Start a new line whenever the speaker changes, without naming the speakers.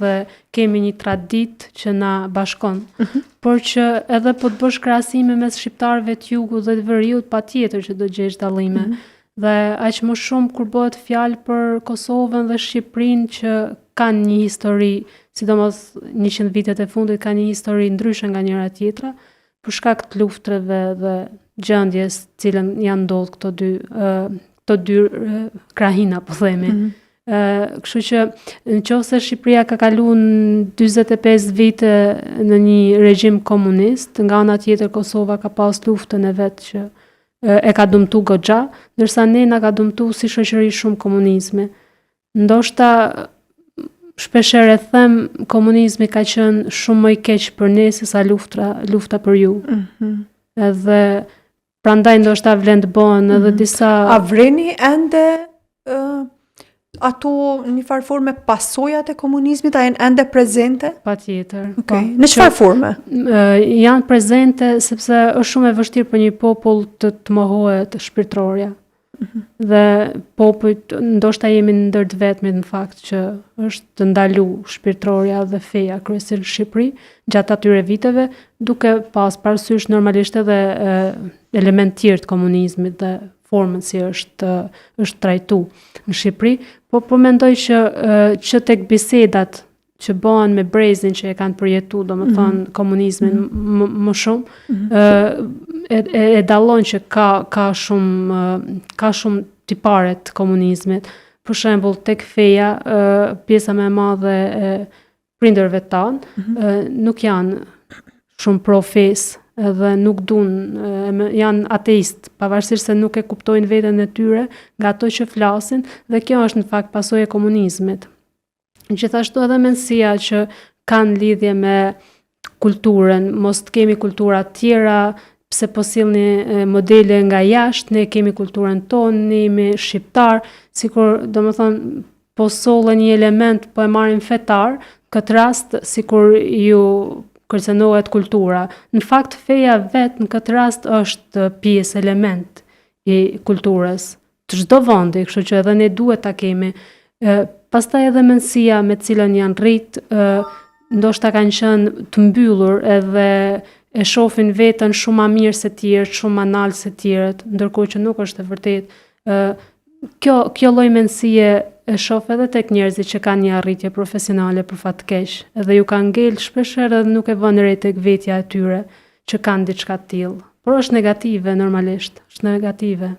dhe kemi një traditë që na bashkon. Por që edhe po të bësh krahasime mes shqiptarëve të jugut dhe të veriut, patjetër që do gjesh dallime. Dhe aq më shumë kur bëhet fjalë për Kosovën dhe Shqipërinë që kanë një histori, sidomos 100 vitet e fundit kanë një histori ndryshe nga njëra tjetra, për shkak të luftrave dhe gjendjes cilën janë ndodhur këto dy krahina, po themi. Kështu që nëse Shqipëria ka kaluar 45 vite në një regjim komunist, nga ana tjetër Kosova ka pas luftën e vet që e ka dëmtu goxha, ndërsa ne na ka dëmtu si shoqëri shumë komunizmi. Ndoshta shpeshherë e them, komunizmi ka qenë shumë më i keq për ne se sa lufta për ju. Edhe prandaj ndoshta vlen të bëhen edhe disa.
A vreni ende ato një farë forme pasojat e komunizmit, a janë ende prezente?
Patjetër.
Okay. Në çfarë forme?
Janë prezente sepse është shumë e vështirë për një popull të mohohet shpirtërorja. Dhe popujt ndoshta jemi ndër të vetmit në fakt që është të ndalu shpirtërorja dhe feja kryesisht në Shqipëri gjatë atyre viteve, duke pas parasysh normalisht edhe element tjerë të komunizmit dhe formën si është trajtu në Shqipëri, po mendoj që tek bisedat që bëhen me brezin që e kanë përjetu, domethënë komunizmin më shumë, e dallon që ka shumë tipare të komunizmit. Për shembull, tek feja, pjesa më e madhe e prindërve tanë nuk janë shumë pro-fes, edhe nuk janë ateist, pavarësisht se nuk e kuptojnë veten e tyre nga ato që flasin, dhe kjo është në fakt pasojë e komunizmit. Gjithashtu edhe mendësia që kanë lidhje me kulturën, mos të kemi kultura tjera, pse po sillni modele nga jashtë, ne kemi kulturën tonë, ne jemi shqiptar, sikur domethënë po sollen një element, po e marrin fetar, këtë rast sikur ju kërcënohet kultura. Në fakt feja vet në këtë rast është pjesë, element i kulturës të çdo vendi, kështu që edhe ne duhet ta kemi. Pastaj edhe mendësia me cilën janë rrit, ndoshta kanë qenë të mbyllur edhe e shohin veten shumë më mirë se tjerët, shumë më nalë se tjerët, ndërkohë që nuk është e vërtetë. Kjo lloj mendësie e shoh edhe tek njerëzit që kanë një arritje profesionale për fat të keq, edhe ju kanë ngel shpeshherë edhe nuk e vënë re tek vetja e tyre që kanë diçka të tillë. Por është negative normalisht, është negative.